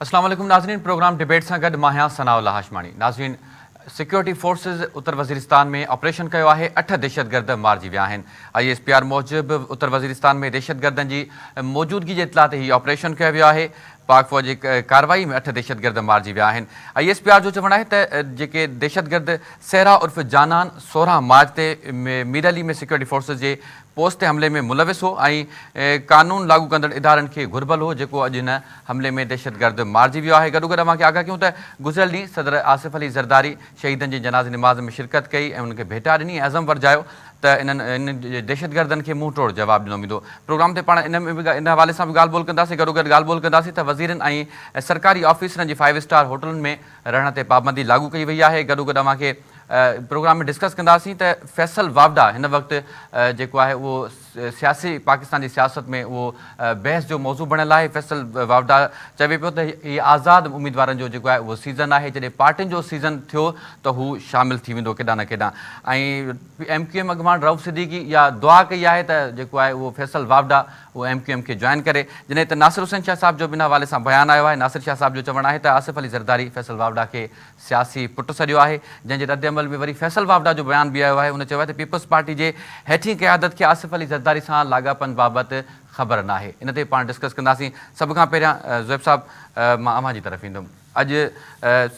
अस्सलाम वालेकुम नाज़रीन, प्रोग्राम डिबेट सां गॾु मां आहियां सनाउल्ला हाशमानी। नाज़रीन, सिक्योरिटी फोर्सेस उत्तर वज़ीरिस्तान में ऑपरेशन कयो आहे। 8 दहशतगर्द मारिजी विया आहिनि। ISPR मूजिबि उत्तर वज़ीरिस्तान में दहशतगर्दनि जी मौजूदगी जे इत्तला ते हीउ ऑपरेशन कयो वियो आहे। पाक फ़ौज जी कार्रवाई में 8 दहशतगर्द मारिजी विया आहिनि। ISPR जो चवणु आहे त जेके दहशतगर्द सहरा उर्फ़ जानान 16 मार्च ते मीरअली में सिक्योरिटी फोर्सेस जे पोस्ट ते हमले में मुलविस हो ऐं कानून लागू कंदड़ इदारनि खे घुर्बल हो, जेको अॼु हिन हमले में दहशतगर्द मारिजी वियो आहे। गॾोगॾु अव्हांखे आगाह कयूं त गुज़िरियल ॾींहुं सदर आसिफ़ अली ज़रदारी शहीदनि जी जनाज़ निमाज़ में शिरकत कई ऐं उन्हनि खे भेटा ॾिनी ऐं अज़म वरजायो त इन दहशतगर्दनि खे मुंहुं तोड़ जवाबु ॾिनो वेंदो। प्रोग्राम ते पाण इन में बि इन हवाले सां बि ॻाल्हि ॿोल कंदासीं। गॾोगॾु ॻाल्हि ॿोल कंदासीं त वज़ीरनि ऐं सरकारी ऑफिसरनि जी 5 स्टार होटलुनि में रहण ते पाबंदी लागू कई वई आहे। गॾोगॾु अव्हांखे प्रोग्राम में डिस्कस कंदासीं त फैसल वावडा हिन वक़्तु जेको आहे उहो सियासी पाकिस्तान जी सियासत में उहो बहस जो मौज़ू बणियल आहे। फैसल वावडा चवे पियो त हीअ आज़ादु उमीदवारनि जो जेको आहे उहो सीज़न आहे। जॾहिं पार्टियुनि जो सीज़न थियो त हू शामिलु थी वेंदो केॾांहुं न केॾांहुं। ऐं MQM अॻवान रऊफ़ सिद्दीकी इहा दुआ कई आहे त जेको आहे उहो फैसल वावडा उहो MQM खे जॉइन करे। जॾहिं त नासिर हुसैन शाह साहिब जो बिन हवाले सां बयानु आयो आहे। नासिर शाह साहिब जो चवणु आहे त आसिफ़ अली ज़रदारी फैसल वावडा खे सियासी पुटु सॾियो आहे, जंहिंजे रद्द अमल में वरी फैसल वावडा जो बयानु बि आयो आहे। उन चयो आहे त पीपल्स पार्टी जे हेठीं क़यादत खे आसिफ़ अली ज़रदारी सां लाॻापन बाबति ख़बर न आहे। इन ते पाण डिस्कस कंदासीं। सभ खां पहिरियां ज़ुएब साहिबु, मां अव्हां जी तरफ़ ईंदुमि। अॼु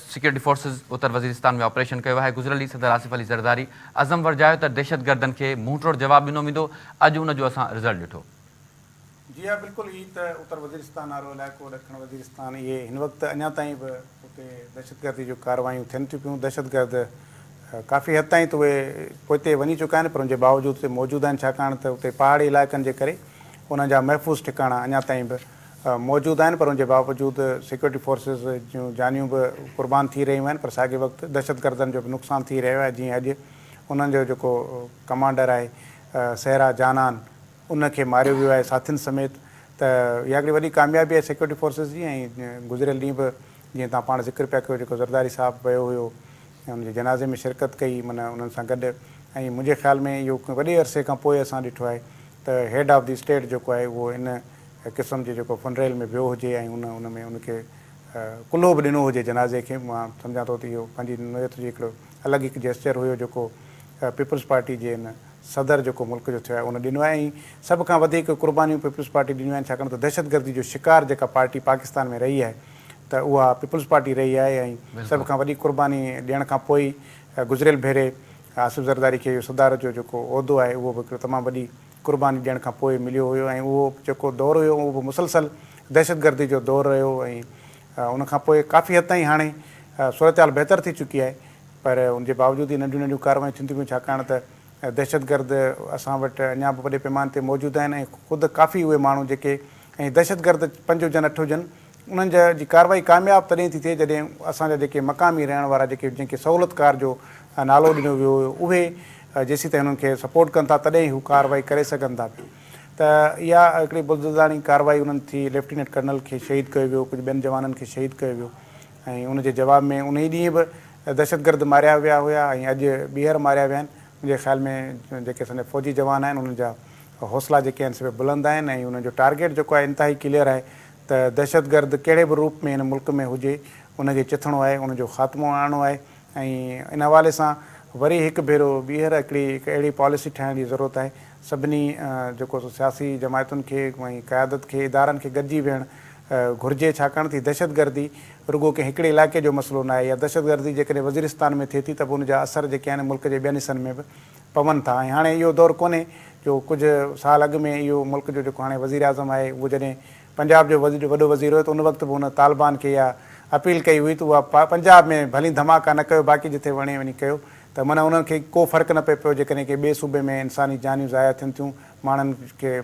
सिक्योरिटी फोर्सिस उत्तर वज़ीरिस्तान में ऑपरेशन कयो आहे। गुज़िरियल ॾींहुं सदर आसिफ़ अली ज़रदारी अज़म वरजायो त दहशतगर्दनि खे मुंहुं तोड़ जवाबु ॾिनो वेंदो। अॼु उनजो असां रिज़ल्ट ॾिठो। जी हाँ, बिल्कुलु। ही त उत्तर वज़ीरिस्तान वारो इलाइक़ो, ॾखण वज़ीरिस्तान, इहे हिन वक़्तु अञा ताईं बि उते दहशतगर्दी जो कार्रवायूं थियनि थियूं पियूं। दहशतगर्द काफ़ी हद ताईं त उहे पोइते वञी चुका आहिनि, पर उनजे बावजूदि उते मौजूदु आहिनि, छाकाणि त उते पहाड़ी इलाइक़नि जे करे उन्हनि जा महफ़ूज़ ठिकाणा अञा ताईं बि मौजूदु आहिनि। पर उनजे बावजूदि सिक्योरिटी फोर्सिस जूं जानियूं बि क़ुर्बान थी रहियूं आहिनि, पर साॻे वक़्तु दहशतगर्दनि जो बि नुक़सानु थी रहियो आहे। जीअं अॼु उन्हनि जो जेको कमांडर आहे सहरा जानान, उनखे मारियो वियो आहे साथियुनि समेत। त इहा हिकिड़ी वॾी कामयाबी आहे सिक्योरिटी फोर्सिस जी। ऐं गुज़िरियल ॾींहुं बि जीअं तव्हां पाण ज़िक्र पिया कयो, जेको ज़रदारी साहिबु वियो हुयो ऐं उनजे जनाज़े में शिरकत कई, माना उन्हनि सां गॾु। ऐं मुंहिंजे ख़्याल में इहो वॾे अरसे खां पोइ असां ॾिठो आहे त हेड ऑफ द स्टेट जेको आहे उहो इन क़िस्म जे जेको फनरेल में वियो हुजे ऐं उन में उनखे कुल्हो बि ॾिनो हुजे जनाज़े खे। मां सम्झां थो त इहो पंहिंजी नियत जी हिकिड़ो अलॻि हिकु जेस्चर हुयो जेको पीपल्स पार्टी जे हिन सदर जेको मुल्क जो थियो आहे उन ॾिनो आहे। ऐं सभ खां वधीक क़ुर्बानियूं पीपल्स पार्टी ॾिनियूं आहिनि, छाकाणि त दहशतगर्दी जो शिकार जेका पार्टी पाकिस्तान में रही आहे त उहा पीपल्स पार्टी रही आहे। ऐं सभ खां वॾी क़ुर्बानी ॾियण खां पोइ गुज़िरियल भेरे आसिफ़ ज़रदारी खे इहो सदारत जो जेको उहिदो आहे उहो बि हिकिड़ो तमामु वॾी क़ुर्बानी ॾियण खां पोइ मिलियो हुयो। ऐं उहो जेको दौरु हुयो उहो बि मुसलसल दहशतगर्दी जो दौरु रहियो। ऐं उनखां पोइ काफ़ी हद ताईं हाणे सूरत हाल बहितर थी चुकी आहे, पर उनजे बावजूदि ई नंढियूं नंढियूं कार्रवायूं थियनि थियूं, छाकाणि त दहशतगर्द असां वटि अञा बि वॾे पैमाने ते मौजूदु आहिनि। ऐं ख़ुदि काफ़ी उहे माण्हू जेके ऐं दहशतगर्द 5 हुजनि 8 हुजनि, उन्हनि जी कार्रवाई कामयाबु तॾहिं थी थिए जॾहिं असांजा जेके मक़ामी रहण वारा जंहिंखे सहूलियतकार जो नालो ॾिनो वियो हुयो उहे जेसीं ताईं हुननि खे सपोर्ट कनि था तॾहिं हू कार्रवाई करे सघनि था। त इहा हिकिड़ी बुज़दिलाणी कार्रवाई उन्हनि थी। लेफ्टिनेंट कर्नल खे शहीद कयो वियो, कुझु ॿियनि जवाननि खे शहीद कयो वियो। ऐं उनजे जवाब में उन ई ॾींहुं बि दहशतगर्द मारिया विया हुया ऐं अॼु ॿीहर मारिया विया आहिनि। मुंहिंजे ख़्याल में जेके असांजा फ़ौजी जवान आहिनि उन्हनि जा हौसला जेके आहिनि से बुलंद आहिनि। ऐं उन्हनि जो टारगेट जेको आहे इंतिहाई क्लियर आहे त दहशतगर्द कहिड़े बि रूप में हिन मुल्क में हुजे उनखे चिथणो आहे, उनजो ख़ात्मो आणणो आहे। ऐं इन हवाले सां वरी हिकु भेरो ॿीहर हिकिड़ी अहिड़ी पॉलिसी ठाहिण जी ज़रूरत आहे। सभिनी जेको सियासी जमायतुनि खे ऐं क़यादत खे इदारनि खे गॾिजी वेहणु घुरिजे, छाकाणि त दहशतगर्दी रुॻो कंहिं हिकिड़े इलाइक़े जो मसइलो न आहे। या दहशतगर्दी जेकॾहिं वज़ीरिस्तान में थिए थी त पोइ उनजा असर जेके आहिनि मुल्क जे ॿियनि हिसनि में बि पवनि था। ऐं हाणे इहो दौरु कोन्हे जो कुझु साल अॻु में इहो मुल्क जो जेको हाणे वज़ीर आज़म आहे उहो जॾहिं पंजाब जो वॾो वज़ीर हुयो त उन वक़्तु बि हुन तालिबान खे इहा अपील कई हुई त उहा पंजाब में भली धमाका न कयो, बाक़ी जिथे वणे वञी कयो। त माना उन्हनि खे को फ़र्क़ु न पियो जेकॾहिं के ॿिए सूबे में इंसानी जानियूं ज़ाया थियनि थियूं, माण्हुनि खे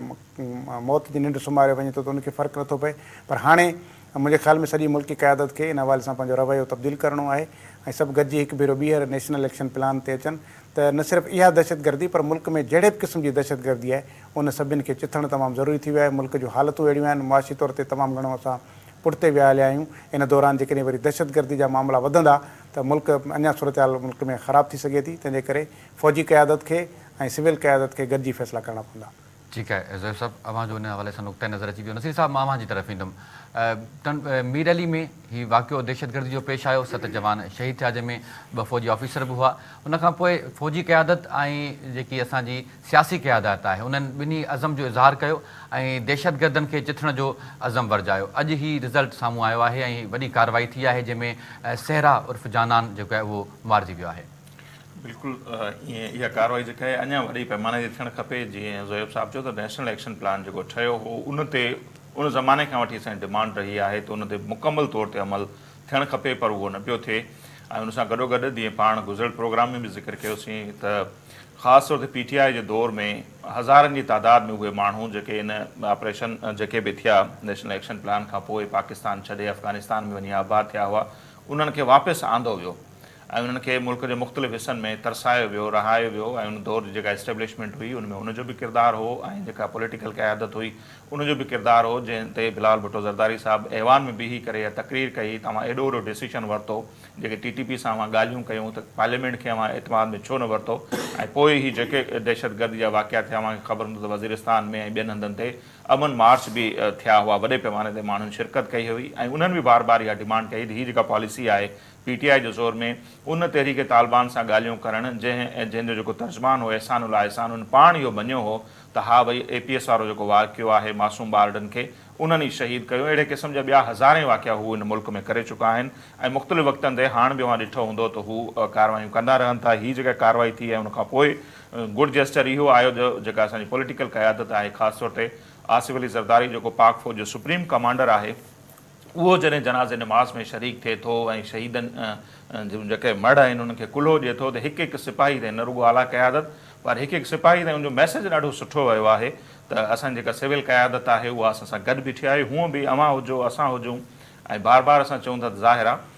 मौत जी निंड सुम्हारियो वञे थो त उनखे फ़र्क़ु नथो पए। पर हाणे मुंहिंजे ख़्याल में सॼी मुल्की क़यादत खे इन हवाले सां पंहिंजो रवैयो तब्दील करिणो आहे ऐं सभु गॾिजी हिकु भेरो ॿीहर नेशनल एक्शन प्लान ते अचनि त न सिर्फ़ु इहा दहशतगर्दी पर मुल्क में जहिड़े बि क़िस्म जी दहशतगर्दी आहे उन सभिनि खे चिथणु तमामु ज़रूरी थी वियो आहे। मुल्क जूं हालतूं अहिड़ियूं आहिनि, मुआशी तौर ते तमामु घणो असां पुठिते विया हलिया आहियूं। इन दौरान जेकॾहिं वरी दहशतगर्दी जा मामला वधंदा त मुल्क अञा सूरत हाल मुल्क में ख़राबु थी सघे थी। तंहिंजे करे फ़ौजी क़यादत खे ऐं सिविल क़यादत खे गॾिजी फ़ैसिला करणा पवंदा। ठीकु आहे ज़ोहिब साहब, अवां जो हिन हवाले सां नुक़्ते नज़र अची वियो। नसीर साहब, मां अवां जी तरफ़ ईंदुमि। मीर अली में हीउ वाक़ियो दहशतगर्दी जो पेश आयो, 7 जवान शहीद थिया, जंहिंमें 2 फ़ौजी ऑफिसर बि हुआ। उनखां पोइ फ़ौजी क़यादत ऐं जेकी असांजी सियासी क़यादत आहे उन्हनि ॿिन्ही अज़म जो इज़हार कयो ऐं दहशतगर्दनि खे चिथण जो अज़म वरजायो। अॼु ही रिज़ल्ट साम्हूं आयो आहे ऐं वॾी कार्रवाई थी आहे, जंहिंमें सहरा उर्फ़ जानान जेको आहे उहो मारिजी वियो आहे। बिल्कुलु ईअं इहा कार्रवाई जेका आहे अञा वॾी पैमाने ते थियणु खपे। जीअं ज़ोहिब साहब चयो त नेशनल एक्शन प्लान जेको ठहियो हो उन ज़माने खां वठी असांजी डिमांड रही आहे त उन ते मुकमल तौर ते अमल थियणु खपे, पर उहो न पियो थिए। ऐं उन सां गॾोगॾु जीअं पाण गुज़िरियल प्रोग्राम में बि ज़िक्र कयोसीं त ख़ासि तौर ते PTI जे दौर में हज़ारनि जी तादाद में उहे माण्हू जेके इन ऑपरेशन जेके बि थिया नेशनल एक्शन प्लान खां पोइ पाकिस्तान छॾे अफ़गानिस्तान में वञी आबाद थिया हुआ, उन्हनि खे वापसि आंदो वियो ऐं उन्हनि खे मुल्क जे मुख़्तलिफ़ हिसनि में तरसायो वियो, रहायो वियो। ऐं उन दौर जी जेका एस्टेब्लिशमेंट हुई उनमें उनजो बि किरदारु हो ऐं जेका पॉलिटिकल क़यादत हुई उनजो बि किरदारु हो, जंहिं ते बिलाल भुट्टो ज़रदारी साहिबु ऐवान में बीही करे तक़रीर कई, तव्हां एॾो वॾो डिसीशन वरितो, जेके TTP सां अवां ॻाल्हियूं कयूं त पार्लियामेंट खे अवां एतमाद में छो न वरितो। ऐं पोइ ही जेके दहशतगर्दी जा वाक़िया थिया, अवांखे ख़बर हूंदी त वज़ीरिस्तान में ऐं ॿियनि हंधनि ते अमन मार्च बि थिया हुआ, वॾे पैमाने ते माण्हुनि शिरकत कई हुई ऐं उन्हनि बि बार बार इहा डिमांड कई त हीअ जेका पॉलिसी आहे PTI जो ज़ोर में उन तहरीक तालिबान सां ॻाल्हियूं करणु, जंहिंजो जेको तर्जमान हो एहसानुल्लाह एहसान, उन पाण इहो मञियो हो त हा भई APS वारो जेको वाक़ियो आहे मासूम ॿारनि खे उन्हनि ई शहीद कयो। अहिड़े क़िस्म जा ॿिया हज़ारे वाक़िया हू इन मुल्क में करे चुका आहिनि ऐं मुख़्तलिफ़ वक़्तनि ते हाणे बि ॾिठो हूंदो त हू कार्रवायूं कंदा रहनि था। हीअ जेका कार्रवाई थी आहे उनखां पोइ गुड जेस्टर इहो आयो जो जेका असांजी पॉलिटिकल क़यादत आहे, ख़ासि तौर ते आसिफ अली ज़रदारी जेको पाक फ़ौज जो सुप्रीम कमांडर आहे, उहो जॾहिं जनाज़े नमाज़ में शरीक थिए थो ऐं शहीदनि जेके मड़ आहिनि उन्हनि खे कुल्हो ॾिए थो, त हिकु हिकु सिपाही ते न रुॻो आला क़यादत पर हिकु हिकु सिपाही ते उनजो मैसेज ॾाढो सुठो वियो आहे त असांजी जेका सिविल क़यादत आहे उहा असां सां गॾु बीठी आहे। हूअं बि अवां हुजो असां हुजूं ऐं बार बार असां चऊं था त ज़ाहिर आहे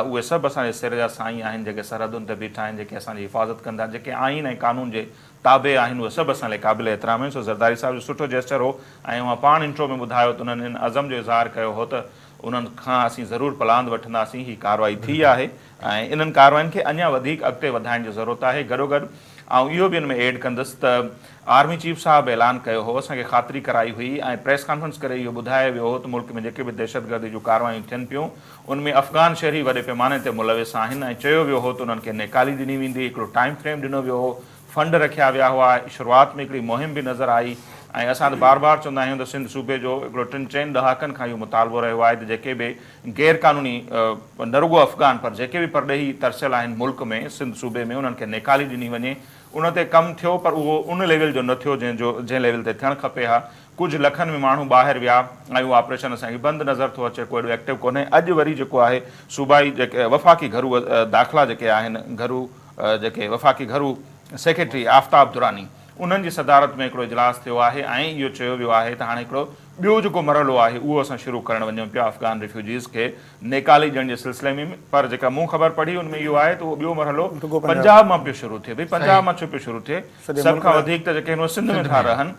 उहे सभु असांजे सिर जा साईं आहिनि, जेके सरहदुनि ते बीठा आहिनि, जेके असांजी हिफ़ाज़त कंदा, जेके आइन ऐं कानून जे ताबे आहिनि, उहे सभु असां लाइ क़ाबिल एतिराम आहिनि। सो ज़रदारी साहिब जो सुठो जेस्चर हो ऐं उहा पाण इंट्रो में ॿुधायो त उन्हनि इन अज़म जो इज़हार कयो हो त उन्हनि खां असीं ज़रूरु पलांद वठंदासीं। हीअ कार्रवाई थी आहे ऐं इन्हनि कार्रवाइनि खे अञा वधीक अॻिते वधाइण जी ज़रूरत आहे। गॾोगॾु ऐं इहो बि हिन में एड कंदुसि त आर्मी चीफ साहिबु ऐलान कयो हो, असांखे ख़ातिरी कराई हुई ऐं प्रेस कॉन्फ्रेंस करे इहो ॿुधायो वियो हो त मुल्क में जेके बि दहशतगर्दी जूं कार्रवायूं थियनि पियूं उनमें अफ़गान शहरी वॾे पैमाने ते मुलविस आहिनि ऐं चयो वियो हो त उन्हनि खे नेकाली ॾिनी वेंदी, हिकिड़ो टाइम फ्रेम ॾिनो वियो हो, फंड रखिया विया हुआ, शुरूआति में हिकिड़ी मुहिम बि नज़र आई। ऐं असां त बार बार चवंदा आहियूं त सिंध सूबे जो हिकिड़ो 3-4 ॾहाकनि खां इहो मुतालबो रहियो आहे त जेके बि गैर क़ानूनी न रुॻो अफ़गान पर जेके बि परॾेही तरसियल आहिनि मुल्क में सिंध सूबे में उन्हनि खे नेकाली ॾिनी वञे। उन ते कमु थियो पर उहो उन लेवल जो न थियो जंहिं लेवल ते थियणु खपे हा। कुझु लखनि में माण्हू ॿाहिरि विया ऐं उहो ऑपरेशन असांखे बंदि नज़र थो अचे, कोई एॾो एक्टिव कोन्हे। अॼु वरी जेको आहे सूबाई जेके वफ़ाक़ी घरू दाख़िला जेके आहिनि, घरू जेके वफ़ाक़ी घरू सेक्रेटरी आफ्ताब दुरानी, उन्हनि जी सदारत में हिकिड़ो इजलास थियो आहे ऐं इहो चयो वियो आहे त हाणे हिकिड़ो ॿियो जेको मरहलो आहे उहो असां शुरू करणु वञूं पिया अफ़गान रिफ्यूजीज़ खे नेकाली ॾियण जे सिलसिले में। पर जेका मूं ख़बर पढ़ी उनमें इहो आहे त उहो ॿियो मरहलो पंजाब मां पियो शुरू थिए। भई पंजाब मां छो पियो शुरू थिए? सभ खां वधीक त जेके हिन सिंध में था रहनि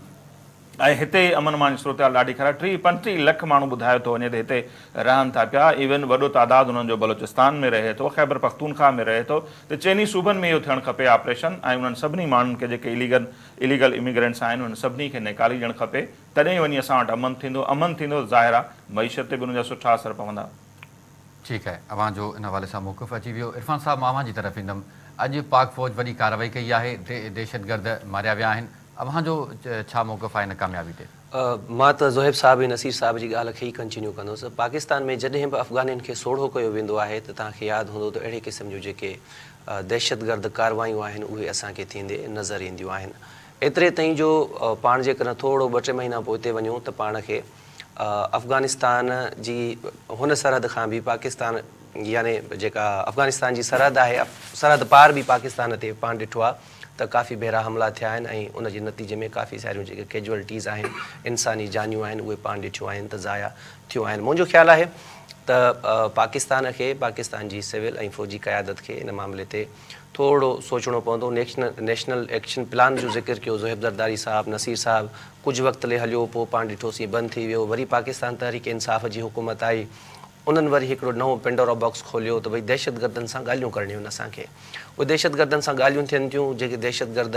ऐं हिते अमन मान जी सूरत ॾाढी ख़राब, 30-35 लख माण्हू ॿुधायो थो वञे त हिते रहनि था पिया। इवन वॾो तादाद उन्हनि जो बलोचिस्तान में रहे थो, ख़ैबर पख्तूनख्वा में रहे थो। त चइनी सूबनि में इहो थियणु खपे ऑपरेशन ऐं उन्हनि सभिनी माण्हुनि खे जेके इलीगल इमिग्रेंट्स आहिनि उन्हनि सभिनी खे नेकाली ॾियणु खपे, तॾहिं वञी असां वटि अमन थींदो। ज़ाहिर आहे मईशत ते बि उनजा सुठा असर पवंदा। ठीकु आहे, अवां जो इन हवाले सां मौक़िफ़ अची वियो। इरफान साहब, मां अवां जी तरफ़ ईंदुमि। अॼु पाक फ़ौज वॾी कार्रवाई कई आहे, दहशतगर्द मारिया विया आहिनि, अवां जो छा मौक़िफ़ आहे हिन कामयाबी ते? मां त ज़ोहिब साहिब ऐं नसीर साहिब जी ॻाल्हि खे ई कंटिन्यू कंदुसि। पाकिस्तान में जॾहिं बि अफ़गानियुनि खे सोढ़ो कयो वेंदो आहे त तव्हांखे यादि हूंदो त अहिड़े क़िस्म जूं जेके दहशतगर्द कार्रवायूं आहिनि उहे असांखे थींदे नज़र ईंदियूं आहिनि। एतिरे ताईं जो पाण जेकॾहिं थोरो 2-3 महीना पोइ हिते वञूं त पाण खे अफ़गानिस्तान जी हुन सरहद खां बि पाकिस्तान यानी जेका अफ़गानिस्तान जी सरहद आहे, सरहद पार बि पाकिस्तान ते पाण ॾिठो आहे त काफ़ी भेरा हमला थिया आहिनि ऐं उन जे नतीजे में काफ़ी सारियूं जेके कैजुअलिटीज़ आहिनि, इंसानी जानियूं आहिनि, उहे पाण ॾिठियूं आहिनि त ज़ाया थियूं आहिनि। मुंहिंजो ख़्यालु आहे त पाकिस्तान खे, पाकिस्तान जी सिविल ऐं फ़ौजी क़यादत खे इन मामले ते थोरो सोचणो पवंदो। नेशनल एक्शन प्लान जो ज़िक्र कयो ज़ोहिब ज़रदारी साहिबु, नसीर साहिबु, कुझु वक़्त लाइ हलियो, पोइ पाण ॾिठोसीं बंदि थी वियो, वरी पाकिस्तान तहरीक इंसाफ़ जी हुकूमत आई, उन्हनि वरी हिकिड़ो नओं पेंडोरा बॉक्स खोलियो त भई दहशतगर्दनि सां ॻाल्हियूं करणियूं आहिनि असांखे। उहे दहशतगर्दनि सां ॻाल्हियूं थियनि थियूं, जेके दहशतगर्द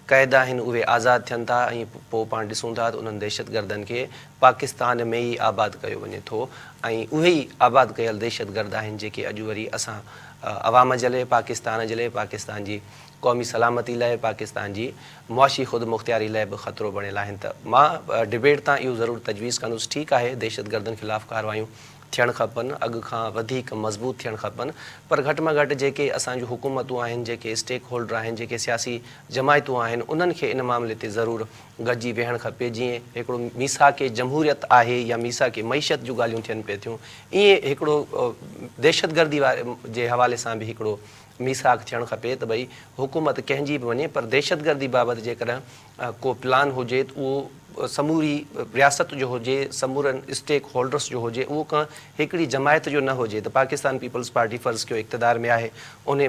क़ैद आहिनि उहे आज़ादु थियनि था ऐं पोइ पाण ॾिसूं था त उन्हनि दहशतगर्दनि खे पाकिस्तान में ई आबादु कयो वञे थो ऐं उहे ई आबादु कयल दहशतगर्द आहिनि जेके अॼु वरी असां अवाम जे लाइ, पाकिस्तान जे लाइ, पाकिस्तान जी क़ौमी सलामती लाइ, पाकिस्तान जी मुआशी ख़ुदि मुख़्तियारी लाइ बि ख़तरो बणियल आहिनि। त मां डिबेट तां इहो ज़रूरु तजवीज़ कंदुसि, ठीकु आहे दहशतगर्दनि ख़िलाफ़ु कार्रवायूं थियणु खपनि, अॻु खां वधीक मज़बूत थियणु खपनि, पर घटि में घटि जेके असांजूं हुकूमतूं आहिनि, जेके स्टेक होल्डर आहिनि, जेके सियासी जमायतूं आहिनि, उन्हनि खे इन मामले ते ज़रूरु गॾिजी वेहणु खपे। जीअं हिकिड़ो मीसाक जमहूरियत आहे या मीसाक मईशत जूं ॻाल्हियूं थियनि पियूं थियूं, ईअं हिकिड़ो दहशतगर्दी वारे जे हवाले सां बि हिकिड़ो मीसाक थियणु खपे त भई हुकूमत कंहिंजी बि वञे पर दहशतगर्दी बाबति जेकॾहिं को प्लान हुजे त उहो समूरी रियासत जो हुजे, समूरनि स्टेक होल्डर्स जो हुजे, उहो का हिकिड़ी जमायत जो न हुजे। त पाकिस्तान पीपल्स पार्टी फ़र्ज़ु कयो इक़्तिदार में आहे, उन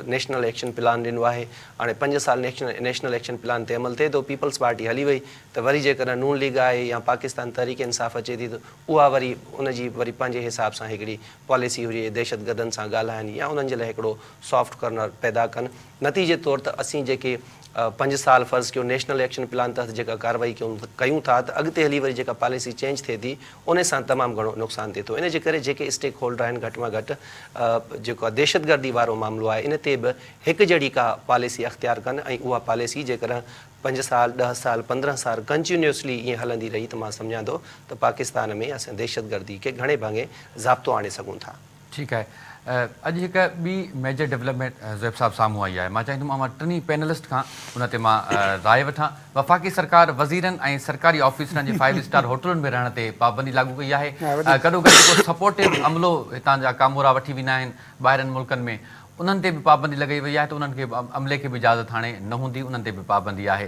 नेशनल एक्शन प्लान ॾिनो आहे, हाणे 5 साल नेशनल एक्शन प्लान ते अमल थिए थो, पीपल्स पार्टी हली वई त वरी जेकॾहिं नून लीग आहे या पाकिस्तान तहरीक इंसाफ़ अचे थी त उहा वरी उनजी वरी पंहिंजे हिसाब सां हिकिड़ी पॉलिसी हुजे, दहशतगर्दनि सां ॻाल्हाइनि या उन्हनि जे लाइ हिकिड़ो सॉफ्ट कर्नर पैदा कनि। नतीजे तौर त असीं जेके 5 साल फ़र्ज़ु कयो नेशनल एक्शन प्लान तहत जेका कार्रवाई कयूं था त अॻिते हली वरी जेका पॉलिसी चेंज थिए थी उन सां तमामु घणो नुक़सानु थिए थो। इन जे करे जेके स्टेक होल्डर आहिनि घटि में घटि जेको आहे दहशतगर्दी वारो मामिलो आहे इन ते बि हिकु जहिड़ी का पॉलिसी अख़्तियार कनि ऐं उहा पॉलिसी जेकॾहिं 5 साल 10 साल 15 साल कंटिन्यूसली ईअं हलंदी रही त मां सम्झां थो त पाकिस्तान में असां दहशतगर्दी खे घणे भाङे ज़ाब्तो आणे सघूं था। ठीकु आहे, अॼु हिकु ॿी मेजर डेवलपमेंट ज़ुएब साहब साम्हूं आई आहे। मां चाहींदुमि मां टिनी पैनलिस्ट खां उन ते मां राय वठां। वफ़ाक़ी सरकार वज़ीरनि ऐं सरकारी ऑफिसरनि जे 5 स्टार होटलुनि में रहण ते पाबंदी लागू कई आहे। गॾो गॾु जेको सपोर्टिव अमलो हितां जा कामोरा वठी वेंदा आहिनि ॿाहिरनि मुल्कनि में, उन्हनि ते बि पाबंदी लॻाई वई आहे त उन्हनि खे अमले खे बि इजाज़त हाणे न हूंदी, उन्हनि ते बि पाबंदी आहे।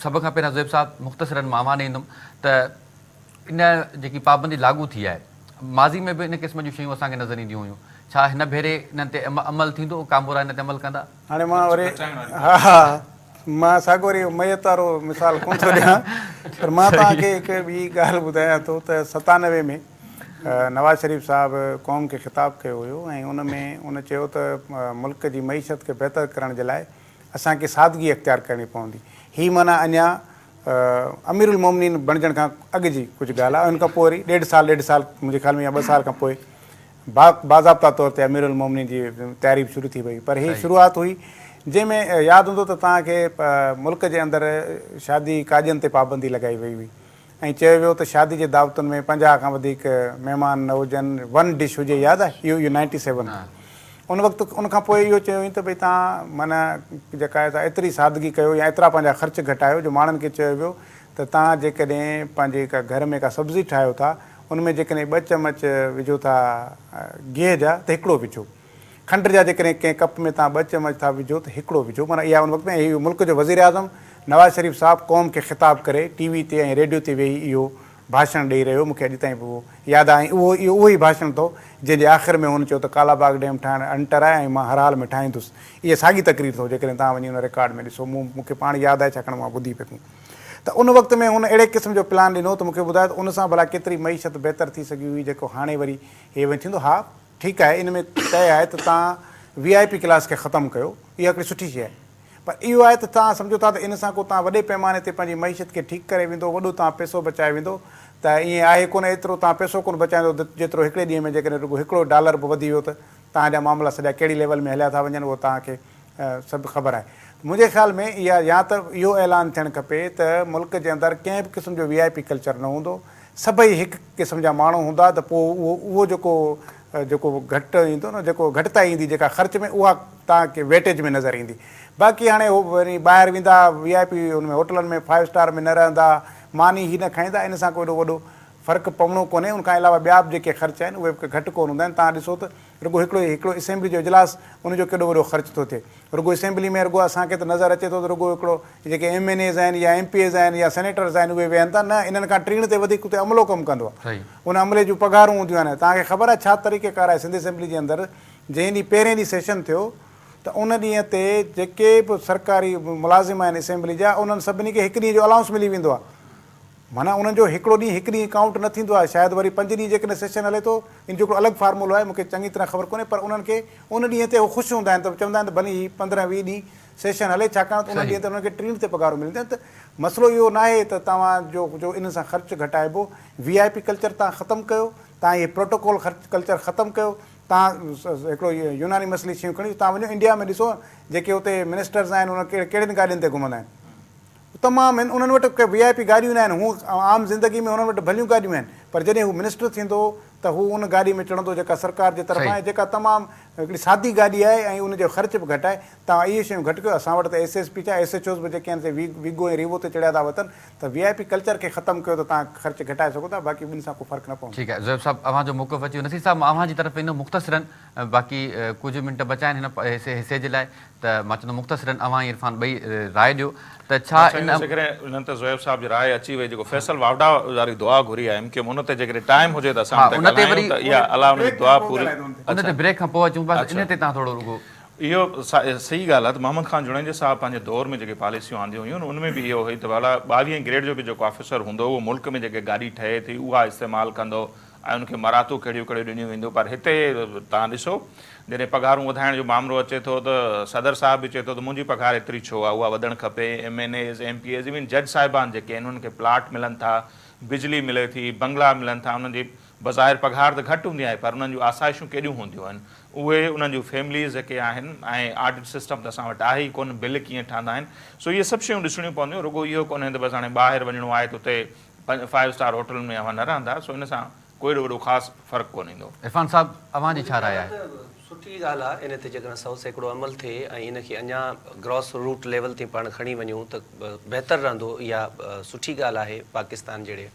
सभ खां पहिरियां ज़ुएब साहब मुख़्तसिरनि मां आवाज़ ॾींदुमि त इन जेकी पाबंदी लागू थी आहे, माज़ी में बि इन क़िस्म जूं शयूं असांखे नज़र ईंदियूं हुयूं, छा हिन भेरे इन्हनि ते अमल थींदो, कामोरा हिन ते अमल कंदा? हाणे मां वरी मां साॻियो वरी मयत वारो मिसाल कोन थो ॾियां, पर मां तव्हांखे हिकु ॿी ॻाल्हि ॿुधायां थो त 97 में नवाज़ शरीफ़ साहिबु क़ौम खे ख़िताबु कयो हुयो ऐं उन में उन चयो त मुल्क जी मईशत खे बहितर करण जे लाइ असांखे सादगी अख़्तियार करणी पवंदी। हीअ माना अञा अमीरुल मोमिनीन बणजण खां अॻु जी कुझु ॻाल्हि आहे। उन खां पोइ वरी 1.5 साल मुंहिंजे ख़्याल में या 2 साल खां पोइ बाज़ाब्ता तौर ते अमीरुल मोमिनीन जी तयारी बि शुरू थी वई। पर हीअ शुरूआति हुई जंहिंमें यादि हूंदो त तव्हांखे मुल्क जे अंदरि शादी काजनि ते पाबंदी लॻाई वई हुई ऐं चयो वियो त शादी जे दावतुनि में 50 खां वधीक महिमान न हुजनि, 1 डिश हुजे, यादि आहे इहो 97 उन वक़्तु। उन खां पोइ इहो चयो हुई त भई तव्हां माना जेका आहे तव्हां एतिरी सादगी कयो या एतिरा पंहिंजा ख़र्च घटायो जो माण्हुनि खे चयो वियो त तव्हां जेकॾहिं पंहिंजे का घर में का सब्ज़ी ठाहियो था उन में जेकॾहिं 2 चमच विझो था गिह जा त 1 विझो, खंड जा जेकॾहिं कंहिं कप में तव्हां 2 चमच था विझो त 1 विझो। माना इहा उन वक़्तु में इहो मुल्क जो वज़ीर आज़म नवाज़ शरीफ़ साहिबु क़ौम खे ख़िताबु करे TV ते ऐं रेडियो ते वेही इहो भाषण ॾेई रहियो। मूंखे अॼु ताईं बि उहो यादि आहे। उहो ई भाषण अथव जंहिंजे आख़िर में हुन चयो त कालाबाग डैम ठाहिणु अंटर आहे ऐं मां हर हाल में ठाहींदुसि। इहा साॻी तकरीर अथव जेकॾहिं तव्हां वञी हुन रिकॉर्ड में ॾिसो। मूंखे पाण यादि आहे छाकाणि मां ॿुधी पियो त उन वक़्त में हुन अहिड़े क़िस्म जो प्लान ॾिनो त मूंखे ॿुधायो त उन सां भला केतिरी मईशत बहितर थी सघी हुई जेको हाणे वरी हे वञी थींदो। हा ठीकु आहे, इन में तय आहे त तव्हां VIP क्लास खे ख़तमु कयो, इहा हिकिड़ी सुठी शइ आहे, पर इहो आहे त तव्हां सम्झो था त इन सां को तव्हां वॾे पैमाने ते पंहिंजी मईशत खे ठीकु करे वेंदो, वॾो तव्हां पैसो बचाए वेंदो। त ईअं आहे कोन एतिरो तव्हां पैसो कोन बचाईंदो जेतिरो हिकिड़े ॾींहं में जेकॾहिं रुॻो $1 बि वधी वियो त तव्हांजा मामला सॼा कहिड़ी लेवल में हलिया था वञनि उहो तव्हांखे सभु ख़बर आहे। मुंहिंजे ख़्याल में इहा या त इहो ऐलान थियणु खपे त मुल्क जे अंदरि कंहिं बि क़िस्म जो VIP कल्चर न हूंदो, सभई हिकु क़िस्म जा माण्हू हूंदा त पोइ उहो जेको घटि ईंदो न, जेको घटिताई ईंदी जेका ख़र्च में, उहा तव्हांखे वेटेज में नज़र ईंदी। बाक़ी हाणे उहो वरी ॿाहिरि वेंदा VIP हुन में होटलनि में 5 स्टार में न रहंदा, मानी ही न खाईंदा, इन सां को एॾो वॾो फ़र्क़ु पवणो कोन्हे। उनखां अलावा ॿिया बि जेके ख़र्च आहिनि उहे बि घटि कोन हूंदा आहिनि। तव्हां ॾिसो त रुॻो हिकिड़ो असेंबली जो इजलास उनजो केॾो वॾो ख़र्च थो थिए। रुॻो असेंबली में रुॻो असांखे त नज़र अचे थो त रुॻो हिकिड़ो जेके MNAs आहिनि या MPs आहिनि या सेनेटर्स आहिनि उहे वेहनि था, न इन्हनि खां टीण ते वधीक उते अमलो कमु कंदो आहे। उन अमले जूं पघारूं हूंदियूं आहिनि। तव्हांखे ख़बर आहे छा तरीक़ेकार आहे सिंध असेंबली जे अंदरि? जंहिं ॾींहुं पहिरें ॾींहुं सेशन थियो त उन ॾींहं ते जेके बि सरकारी मुलाज़िम आहिनि असेंबली जा, उन्हनि सभिनी खे 1 ॾींहं जो अलाउंस मिली वेंदो आहे। माना उन्हनि जो हिकिड़ो ॾींहुं हिकु ॾींहुं काउंट न थींदो आहे, शायदि वरी 5 ॾींहं जेकॾहिं सेशन हले थो, इन जो हिकिड़ो अलॻि फार्मूलो आहे, मूंखे चङी तरह ख़बर कोन्हे, पर उन्हनि खे उन ॾींहं ते उहे ख़ुशि हूंदा आहिनि, त चवंदा आहिनि त भली 15-20 ॾींहं सेशन हले, छाकाणि त उन ॾींहं ते उन्हनि खे ट्रीन ते पघारूं मिलंदियूं आहिनि। त मसइलो इहो न आहे त तव्हांजो इन सां ख़र्चु घटाइबो, VIP कल्चर तव्हां ख़तमु कयो, तव्हां इहे प्रोटोकॉल कल्चर ख़तमु कयो, तव्हां हिकिड़ो यूनानी मसइली शयूं खणी तव्हां वञो इंडिया में ॾिसो जेके हुते मिनिस्टर्स आहिनि उन कहिड़ियुनि गाॾियुनि ते घुमंदा आहिनि, तमामु आहिनि उन्हनि वटि VIP गाॾियूं न आहिनि, हू आम ज़िंदगी में हुननि वटि भलियूं गाॾियूं आहिनि, पर जॾहिं हू मिनिस्टर थींदो त हू उन गाॾी में चढ़ंदो जेका सरकार जे तरफ़ां आहे, जेका तमामु हिकिड़ी सादी गाॾी आहे ऐं उनजो ख़र्च बि घटि आहे। तव्हां इहे शयूं घटि कयो। असां वटि त SSP छा SHOs बि जेके आहिनि वीगो ऐं रीवो ते चढ़िया था वठनि, त VIP कल्चर खे ख़तमु कयो त तव्हां ख़र्च घटाए सघो था, बाक़ी ॿिनि सां को फ़र्क़ु न पवंदो। ठीकु आहे ज़ोएब साहब, अवां जो मौक़िफ़ अची वियो। नसीर साहब, मां अवां जी तरफ़ ईंदो मुख़्तसिरन, बाक़ी कुझु मिंट बचा आहिनि हिन हिसे जे लाइ, त मां चवंदो मुख़्तसिरन अवां ऐं इरफान ॿई राय ॾियो त छा उन्हनि ते ज़ोएब साहब जी राय अची वई, जेको फैसल वावड़ा वारी दुआ घुरी आहे MQM, उन ते जेकॾहिं टाइम हुजे त असां उन ते वरी इहा अलाह उन जी दुआ पूरी, उन ते ब्रेक खां पोइ अचूं, बसि इन ते तव्हां थोरो रुगो इहो सही ॻाल्हि आहे त मोहम्मद ख़ान जुणैजी साहब पंहिंजे दौर में जेके पॉलिसियूं आंदियूं हुयूं उनमें बि इहो हुई त भला 22 ग्रेड जो बि जेको ऑफिसर हूंदो उहो मुल्क में जेके गाॾी ठहे थी उहा इस्तेमालु कंदो ऐं उनखे मरातूं कहिड़ियूं कहिड़ियूं ॾिनियूं वेंदियूं। पर हिते तव्हां ॾिसो जॾहिं पघारूं वधाइण जो मामिलो अचे थो त सदर साहिब बि चए थो त मुंहिंजी पघार एतिरी छो आहे, उहा वधणु खपे। MNAs MPAs इवन जज साहिबान जेके आहिनि उन्हनि खे प्लाट मिलनि था, बिजली मिले थी, बंगला मिलनि था, उन्हनि जी बज़ाहिर पघार त घटि हूंदी आहे पर उन्हनि जूं आसाइशूं केॾियूं हूंदियूं आहिनि, उहे उन्हनि जूं फैमिलीज़ जेके आहिनि, ऐं ऑडिट सिस्टम त असां वटि आहे ई कोन, बिल कीअं ठहंदा आहिनि। सो इहे सभु शयूं ॾिसणियूं पवंदियूं, रुगो इहो कोन्हे त बसि हाणे ॿाहिरि वञिणो आहे त उते 5 स्टार होटल में अवां न रहंदा, सो इन सां कोई वॾो ख़ासि फ़र्क़ु कोन ईंदो। इरफान साहब, अवां जी छा राय आहे? सुठी ॻाल्हि आहे, इन ते जेकॾहिं 100% अमल थिए ऐं इनखे अञा ग्रॉस रूट लेवल ते पाण खणी वञूं त बहितरु रहंदो। इहा सुठी ॻाल्हि आहे पाकिस्तान जहिड़े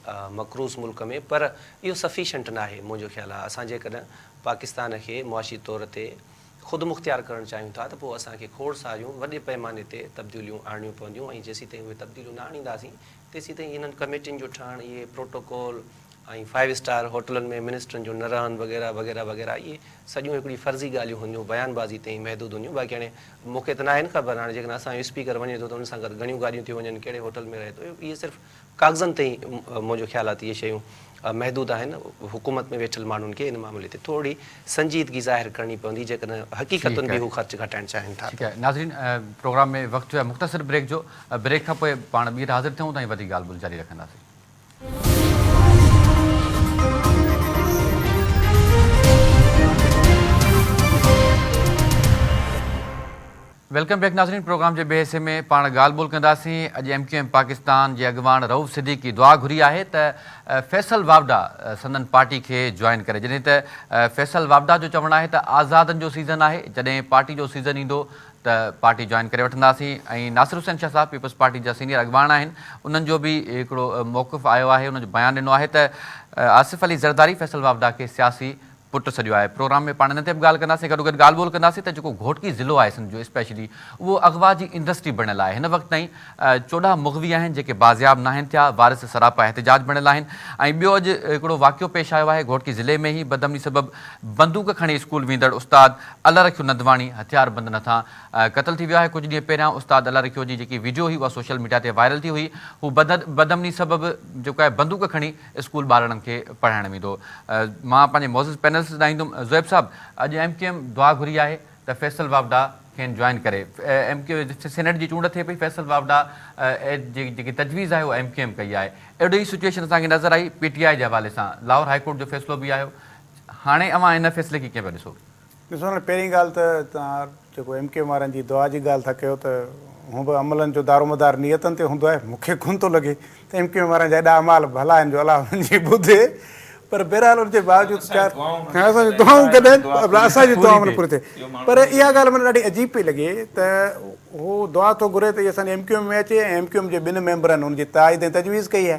मक़रूज़ मुल्क में, पर इहो सफिशेंट न आहे मुंहिंजो ख़्यालु आहे। असां जेकॾहिं पाकिस्तान खे मुआशी तौर ते ख़ुदि मुख़्तियार करणु चाहियूं था त पोइ असांखे खोड़ सारियूं वॾे पैमाने ते तब्दीलियूं आणियूं पवंदियूं, ऐं जेसीं ताईं उहे तब्दीलियूं न आणींदासीं तेसीं ताईं इन्हनि कमेटियुनि जो ठहणु, इहे प्रोटोकॉल ऐं 5 स्टार होटलनि में मिनिस्टरनि जो न रहनि वग़ैरह वग़ैरह वग़ैरह, इहे सॼियूं हिकिड़ी फर्ज़ी ॻाल्हियूं हूंदियूं, बयानबाज़ी ताईं महदूद हूंदियूं। बाक़ी हाणे मूंखे त न आहे न ख़बर, हाणे जेकॾहिं असांजो स्पीकर वञे थो त उन सां गॾु घणियूं गाॾियूं थियूं वञनि, कहिड़े होटल में रहे थो, इहे सिर्फ़ु कागज़नि ताईं मुंहिंजो ख़्यालु आहे त इहे शयूं महदूद आहिनि। हुकूमत में वेठल माण्हुनि खे इन मामले ते थोरी संजीदगी ज़ाहिर करणी पवंदी जेकॾहिं हक़ीक़तुनि बि हू ख़र्चु घटाइणु चाहिनि था। ठीकु आहे नाज़रीन, प्रोग्राम में वक़्तु आहे मुख़्तसिर ब्रेक जो। ब्रेक खां पोइ पाण ॿीहर हाज़िर थियूं त वधीक ॻाल्हि ॿोल जारी रखंदासीं। वेलकम बैक नाज़रीन, प्रोग्राम के ॿिए हिसे में पाण ॻाल्हि ॿोल कंदासीं। अॼु MQM पाकिस्तान जे अॻवान रऊफ़ सिद्दीकी दुआ घुरी आहे त फैसल वावड़ा संदन पार्टी के जॉइन करे, जॾहिं त फैसल वावड़ा जो चवणु आहे त आज़ादनि जो सीज़न आहे, जॾहिं पार्टी जो सीज़न ईंदो त पार्टी जॉइन करे वठंदासीं। ऐं नासिर हुसैन शाह साहब पीपल्स पार्टी जा सीनियर अॻवान आहिनि, उन्हनि जो बि हिकिड़ो मौक़िफ़ आयो आहे, उन्हनि जो बयानु ॾिनो आहे त आसिफ़ अली ज़रदारी फैसल वावड़ा खे सियासी पुटु सॼो आहे। प्रोग्राम में पाण हिन ते बि ॻाल्हि कंदासीं, गॾो गॾु ॻाल्हि ॿोल कंदासीं त जेको घोटकी ज़िलो आहे सिंध जो स्पेशली, उहो अगवा जी इंडस्ट्री बणियल आहे। हिन वक़्तु ताईं 14 मुग़वी आहिनि जेके बाज़ियाब न आहिनि थिया, वारिस सरापा एहतिजाज बणियल आहिनि। ऐं ॿियो अॼु हिकिड़ो वाक़ियो पेश आयो आहे घोटकी ज़िले में ई, बदअमनी सबबु बंदूक खणी स्कूल वेंदड़ उस्ताद अलरखियो नदवाणी हथियार बंदि नथा क़तल थी वियो आहे। कुझु ॾींहं पहिरियां उस्ताद अलरखियो जी जेकी वीडियो हुई उहा सोशल मीडिया ते वायरल थी हुई। हू बदअमनी सबबु जेको आहे बंदूक खणी स्कूल ॿारनि खे पढ़ाइणु वेंदो। मां पंहिंजे मौज़ूज़ पैनल्स ॾाईंदुमि। ज़ोएब साहब, अॼु MQM दुआ घुरी आहे त फैसल वावड़ा खेनि जॉइन करे। MQM सेनेट जी चूंड थिए पई, फैसल वावड़ा जेकी तजवीज़ आहे उहा MQM कई आहे। अहिड़ी ई सिचुएशन असांखे नज़र आई PTI जे हवाले सां। लाहौर हाईकोर्ट जो फ़ैसिलो बि आयो, हाणे अवां इन फ़ैसिले खे कीअं पिया ॾिसो? ॾिसो न, पहिरीं ॻाल्हि त तव्हां जेको MQM वारनि जी दुआ जी ॻाल्हि था कयो त हूअं बि अमलनि जो दारोमदार नियतनि ते हूंदो आहे। मूंखे कोन थो लॻे त MQM वारनि जा एॾा अमाल भला आहिनि जो अलाह हुननि जी ॿुधे, पर बहरहाल उनजे बावजूदि असांजी दुआऊं कॾहिं असांजी दुआऊं न पूरी थिए। पर इहा ॻाल्हि माना ॾाढी अजीब पई लॻे त उहो दुआ थो घुरे त इहा असांजे MQM में अचे ऐं MQM जे 2 मेंबरनि हुनजी ताईद ऐं तजवीज़ कई आहे।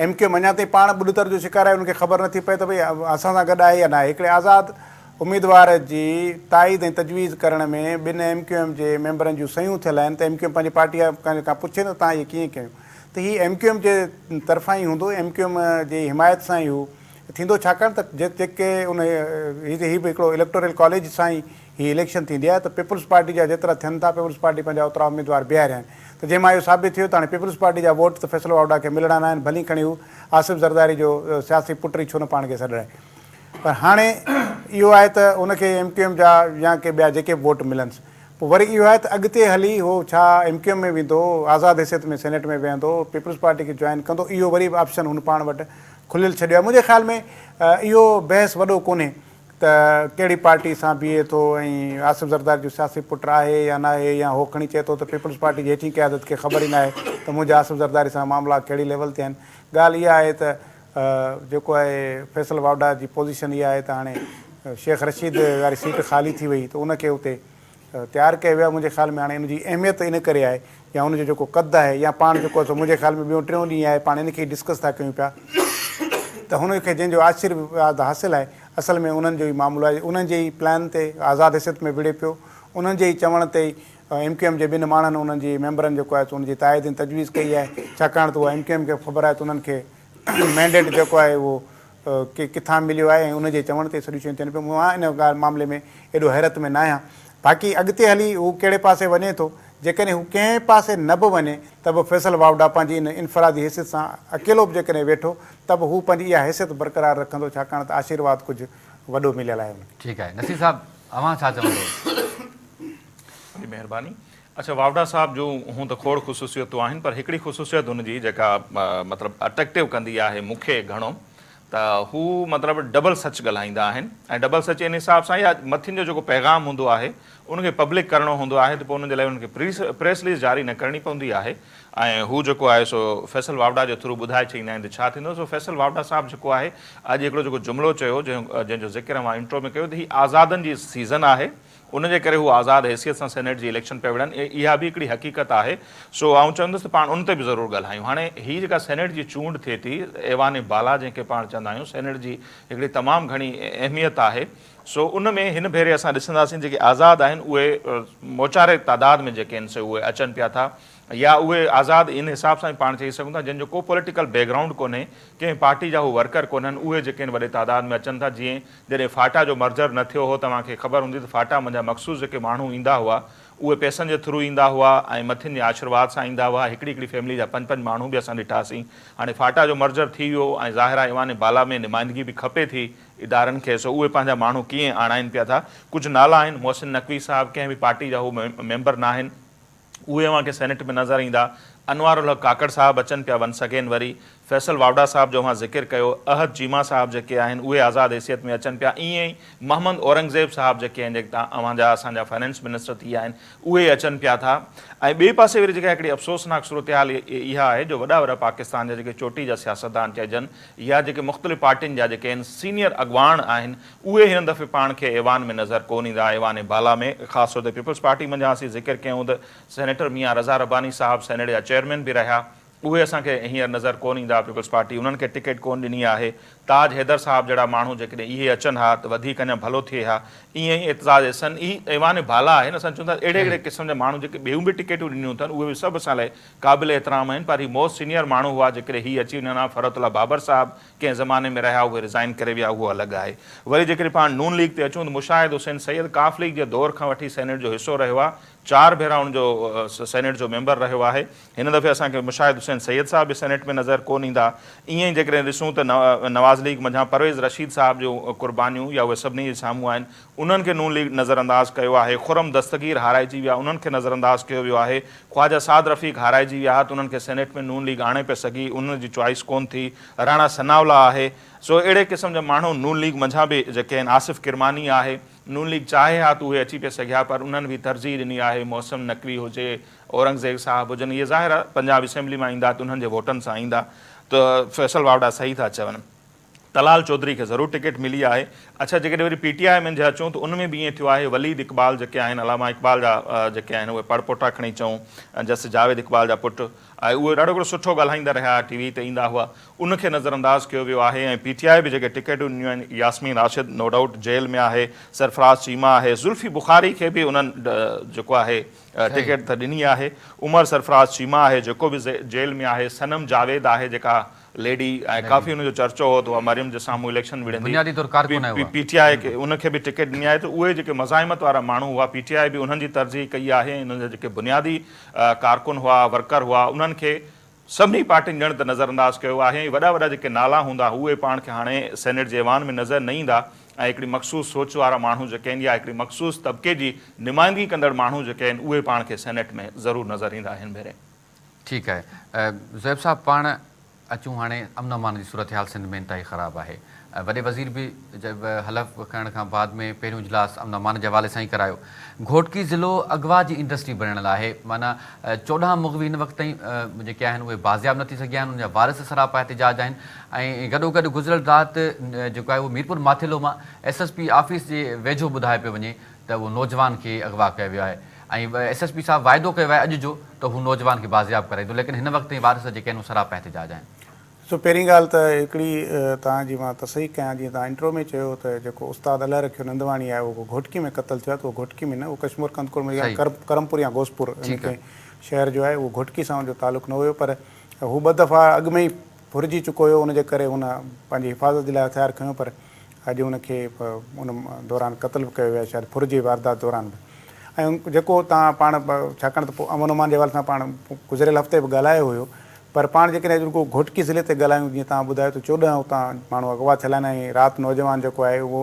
MQM अञा ताईं पाण ॿुॾतर जो शिकार आहे, उनखे ख़बर नथी पए त भई असां सां गॾु आहे या न आहे। हिकिड़े आज़ादु उम्मीदवार जी ताईद ऐं तजवीज़ करण में 2 MQM जे मेंबरनि जूं सयूं थियल आहिनि, त MQM पंहिंजी पार्टी खां पुछे न तव्हां इहे कीअं कयूं, त हीअ MQM जे तरफ़ां ई हूंदो, MQM जी हिमायत सां ई हू थींदो छाकाणि त जेके उन हीअ बि हिकिड़ो इलेक्टोरल कॉलेज सां ई हीअ इलेक्शन थींदी आहे त पीपल्स पार्टी जा जेतिरा थियनि था पीपल्स पार्टी पंहिंजा ओतिरा उमेदवार बीहारिया आहिनि त जंहिंमां इहो साबित थियो त हाणे पीपल्स पार्टी जा वोट त फैसल वावड़ा खे मिलणा न आहिनि भली खणी हू आसिफ़ ज़रदारी जो सियासी पुट ई छो न पाण खे सॾाए पर हाणे इहो आहे त उनखे MQM जा या के ॿिया जेके वोट मिलनिसि पोइ वरी इहो आहे त अॻिते हली उहो छा MQM में वेंदो आज़ादु हैसियत में सेनेट में वेहंदो पीपल्स पार्टी खे जॉइन कंदो इहो वरी बि ऑप्शन हुन पाण वटि खुलियल छॾियो आहे मुंहिंजे ख़्याल में इहो बहस वॾो कोन्हे त कहिड़ी पार्टी सां बीहे थो ऐं आसिफ़ ज़रदारी जो सियासी पुट आहे या न आहे या हो खणी चए थो त पीपल्स पार्टी जी हेठीं क़यादत खे ख़बर ई न आहे त मुंहिंजे आसिफ़ ज़रदारी सां मामला कहिड़ी लेवल ते आहिनि ॻाल्हि इहा आहे त जेको आहे फैसल वावड़ा जी पोज़ीशन इहा आहे त हाणे शेख रशीद वारी सीट ख़ाली थी वई त उनखे उते तयारु कयो वियो आहे मुंहिंजे ख़्याल में हाणे इनजी अहमियत इन करे आहे या उनजो जेको क़द आहे या पाण जेको आहे मुंहिंजे ख़्याल में ॿियों टियों ॾींहुं आहे पाण इनखे डिस्कस था कयूं पिया त हुनखे जंहिंजो आशीर्वाद हासिलु आहे असल में उन्हनि जो ई मामिलो आहे उन्हनि जे ई प्लान ते आज़ादु हैसियत में विड़े पियो उन्हनि जे ई चवण ते ई MQM जे ॿिनि माण्हुनि उन्हनि जी मेंबरनि जेको आहे उनजी ताइद तजवीज़ कई आहे छाकाणि त उहा MQM खे ख़बर आहे त उन्हनि खे मैंडेट जेको आहे उहो किथां मिलियो आहे ऐं उनजे चवण ते सॼियूं शयूं थियनि पियूं मां इन ॻाल्हि मामले में एॾो हैरत में न आहियां बाक़ी अॻिते हली हू कहिड़े पासे वञे थो जेकॾहिं हू कंहिं पासे न बि वञे त बि फैसल वावड़ा पंहिंजी इन इनफ़रादी हैसियत सां अकेलो बि जेकॾहिं वेठो त बि हू पंहिंजी इहा हैसियत बरक़रार रखंदो छाकाणि त आशीर्वाद कुझु वॾो मिलियल आहे ठीकु आहे नसीर साहब अवां छा चवंदो वॾी महिरबानी अच्छा वावड़ा साहब जो हूं त खोड़ ख़ुशूसियतूं आहिनि पर हिकिड़ी ख़ुशूसियत हुनजी जेका मतिलबु अट्रैक्टिव कंदी आहे मूंखे घणो त हू मतिलबु डबल सच ॻाल्हाईंदा आहिनि ऐं डबल सच इन हिसाब सां या मथियुनि जो जेको पैगाम हूंदो आहे उनखे पब्लिक करिणो हूंदो आहे त पोइ उनजे लाइ उनखे प्रेस रिलीज़ जारी न करणी पवंदी आहे ऐं हू जेको आहे सो फैसल वावड़ा जे थ्रू ॿुधाए चईंदा आहिनि त छा थींदो सो फैसल वावड़ा साहब जेको आहे अॼु हिकिड़ो जेको जुमिलो चयो जंहिंजो ज़िक्र मां इंट्रो में कयो त हीअ आज़ादनि जी सीज़न आहे उनजे करे हू आज़ादु हैसियत सां सेनेट जी इलेक्शन पिया विढ़नि इहा बि हिकिड़ी हक़ीक़त आहे सो आउं चवंदुसि त पाण उन ते बि ज़रूरु ॻाल्हायूं हाणे हीअ जेका सेनेट जी चूंड थिए थी ऐवान बाला जंहिंखे पाण चवंदा आहियूं सेनेट जी हिकिड़ी तमामु घणी अहमियत आहे सो उन में हिन भेरे असां ॾिसंदासीं जेके आज़ादु आहिनि उहे मोचारे तादाद में जेके आहिनि से उहे अचनि पिया था या उहे आज़ादु इन हिसाब सां पाण चई सघूं था जंहिंजो को पॉलिटिकल बैकग्राउंड कोन्हे कंहिं पार्टी जा हू वर्कर कोन्हनि उहे जेके आहिनि वॾे तादाद में अचनि था जीअं जॾहिं फाटा जो मर्जर न थियो हो तव्हांखे ख़बर हूंदी त फाटा मुंहिंजा मख़सूस जेके माण्हू ईंदा हुआ उहे पैसनि जे थ्रू ईंदा हुआ ऐं मथियुनि जे आशीर्वाद सां ईंदा हुआ हिकिड़ी हिकिड़ी फैमिली जा 5-5 माण्हू बि असां ॾिठासीं हाणे फाटा जो मर्जर थी वियो ऐं ज़ाहिर आहे ऐवान बाला में नुमाइंदगी बि खपे थी इदारनि खे सो उहे पंहिंजा माण्हू कीअं आणाइनि पिया था कुझु नाला आहिनि मोहसिन नक़वी साहब कंहिं बि पार्टी जा हू मेंबर न आहिनि उहे अव्हांखे सेनेट में नज़र ईंदा अनवार उल हक काकड़ साहब अचनि पिया वंस अगेन वरी फैसल वावड़ा साहब जो मां ज़िक्र कयो अहद चीमा साहब जेके आहिनि उहे आज़ादु हैसियत में अचनि पिया ईअं ई मोहम्मद औरंगज़ेब साहब जेके आहिनि जेके अव्हांजा असांजा फाइनेंस मिनिस्टर थी विया आहिनि उहे अचनि पिया था ऐं ॿिए पासे वरी जेका हिकिड़ी अफ़सोसनाक सूरत हाल इहा आहे जो वॾा वॾा पाकिस्तान जा जेके चोटी जा सियासतदान चइजनि या जेके मुख़्तलिफ़ पार्टियुनि जा जेके आहिनि सीनियर अॻवान आहिनि उहे हिन दफ़े पाण खे ऐवान में नज़र कोन ईंदा ऐवान बाला में ख़ासि तौर ते पीपल्स पार्टी मंझां असीं ज़िक्र कयूं त सेनेटर मियां रज़ा रब्बानी साहब सेनेट जा चेयरमैन बि रहिया उहे असांखे हींअर नज़र कोन ईंदा पीपल्स पार्टी उन्हनि खे टिकट कोन ॾिनी आहे ताज हैदर साहब जहिड़ा माण्हू जेकॾहिं इहे अचनि हा त वधीक अञा भलो थिए हा ईअं ई एतिज़ाज़ हसन ई ऐवान बाला आहे न असां चवंदा अहिड़े अहिड़े क़िस्म जा माण्हू जेके ॿियूं बि टिकटूं ॾिनियूं अथनि उहे बि सभु असां लाइ क़ाबिल एतिराम आहिनि पर ही मोस्ट सीनियर माण्हू हुआ जेकॾहिं हीअ अची वञनि हा फरतुल्ला बाबर साहब कंहिं ज़माने में रहिया उहे रिज़ाइन करे विया उहो अलॻि आहे वरी जेकॾहिं पाण नून लीग ते अचूं त मुशाहिद हुसैन सैयद काफ़ लीग जे दौर खां वठी सेनेट जो हिसो रहियो आहे 4 भेरा उनजो सेनेट जो मेंबर रहियो आहे हिन दफ़े असांखे मुशाहिद हुसैन सैयद साहब बि सेनेट में नज़र कोन ईंदा ईअं ई जेकॾहिं ॾिसूं त नवाज़ लीग मंझां परवेज़ रशीद साहब जो कुर्बानियूं या उहे सभिनी जे साम्हूं आहिनि उन्हनि खे नून लीग नज़रअंदाज़ कयो आहे खुरम दस्तगीर हाराइजी विया उन्हनि खे नज़रअंदाज़ कयो वियो आहे ख्वाजा साद रफ़ीक हाराइजी विया त उन्हनि खे सेनेट में नून लीग आणे पिए सघी उन्हनि जी चॉइस कोन थी राणा सनावला आहे सो अहिड़े क़िस्म जा माण्हू नून लीग मंझां बि जेके आहिनि आसिफ़ किरमानी आहे नून लीग चाहे हा त उहे अची पिए सघिया पर उन्हनि बि तरजीह ॾिनी आहे मौसम नक़वी हुजे औरंगज़ेब साहब हुजनि इहे ज़ाहिर आहे पंजाब असेंबली मां ईंदा त उन्हनि जे वोटनि सां ईंदा त फैसल वावड़ा सही था चवनि तलाल चौधरी खे ज़रूरु टिकट मिली आहे अच्छा जेकॾहिं वरी PTI में जे अचूं त उन में बि ईअं थियो आहे वलीद इक़बाल जेके आहिनि अलामा इक़बाल जा जेके आहिनि उहे पड़पोटा खणी चऊं जस्टिस जावेद इक़बाल जा पुटु ऐं उहे ॾाढो हिकिड़ो सुठो ॻाल्हाईंदा रहिया TV ते ईंदा हुआ उनखे नज़रअंदाज़ कयो वियो आहे ऐं PTI बि जेके टिकटूं ॾिनियूं आहिनि यास्मीन राशिद नो डाउट जेल में आहे सरफराज़ चीमा आहे ज़ुल्फ़ी बुखारी खे बि उन्हनि जेको आहे टिकट त ॾिनी आहे उमर सरफराज़ चीमा आहे जेको बि जेल में आहे सनम जावेद आहे जेका लेडी ऐं काफ़ी हुनजो चर्चो हो त उहा मरियम जे साम्हूं इलेक्शन बुनियादी तौर कारकुन आहे उहा। PTI खे उनखे बि टिकट ॾिनी आहे त उहे जेके मज़ाहिमत वारा माण्हू हुआ PTI बि उन्हनि जी तरजीह कई आहे। इन्हनि जा जेके बुनियादी कारकुन हुआ वर्कर हुआ उन्हनि खे सभिनी पार्टियुनि ॼण त नज़रअंदाज़ कयो आहे। वॾा वॾा जेके नाला हूंदा उहे पाण खे हाणे सेनेट जे ऐवान में नज़र न ईंदा ऐं हिकिड़ी मख़सूस सोच वारा माण्हू जेके आहिनि या हिकिड़ी मख़सूस तबिके जी नुमाइंदगी कंदड़ माण्हू जेके आहिनि उहे पाण खे सेनेट में ज़रूरु नज़र ईंदा आहिनि भेरे। ठीकु आहे ज़ुहैब साहब, पाण अचूं हाणे अमन अमान जी सूरत हाल सिंध में इंतहाई ख़राबु आहे। वॾे वज़ीर बि हलफ़ खणण खां बाद में पहिरियों इजलास अमन अमान जे हवाले सां ई करायो। घोटकी ज़िलो अगवा जी इंडस्ट्री बणियल आहे, माना 14 मुग़वी हिन वक़्त ताईं जेके आहिनि उहे बाज़ियाब न थी सघिया आहिनि, उनजा वारिस सरापा एहतिजाज आहिनि। ऐं गॾोगॾु गुज़िरियल राति जेको आहे उहो मीरपुर माथिलो मां SSP ऑफिस जे वेझो ॿुधाए पियो वञे त उहो नौजवान खे अगवा कयो वियो आहे ऐं SSP साहब वाइदो कयो आहे अॼु जो त हू नौजवान खे बाज़ियाब कराईंदो, लेकिन हिन वक़्त ताईं वारिस जेके आहिनि उहे सरापा एहतिजाज आहिनि। सो पहिरीं ॻाल्हि त हिकिड़ी तव्हांजी मां तसही कयां, जीअं तव्हां इंट्रो में चयो त जेको उस्ताद अलाह रखियो नंदवाणी आहे उहो घोटकी में क़तल थियो आहे, त उहो घोटकी में न, उहो कश्मीर कंदकुर में या करमपुर या घोसपुर इनखे शहर जो आहे, उहो घोटकी सां उनजो तालुक़ु न हुयो। पर हू ॿ दफ़ा अॻु में ई फुरिजी चुको हुयो, उनजे करे हुन पंहिंजी हिफ़ाज़त जे लाइ हथियार खयो, पर अॼु उनखे उन दौरान क़तल बि कयो वियो आहे, शायदि फुरिजी वारदात दौरान बि। ऐं जेको तव्हां पाण छाकाणि त पोइ अमन अमान जे हवाले सां पाण गुज़िरियल हफ़्ते बि ॻाल्हायो हुयो, पर पाण जेकॾहिं जेको घोटकी ज़िले ते ॻाल्हायूं, जीअं तव्हां ॿुधायो त 14 उतां माण्हू अगवा थियल आहिनि ऐं राति नौजवान जेको आहे उहो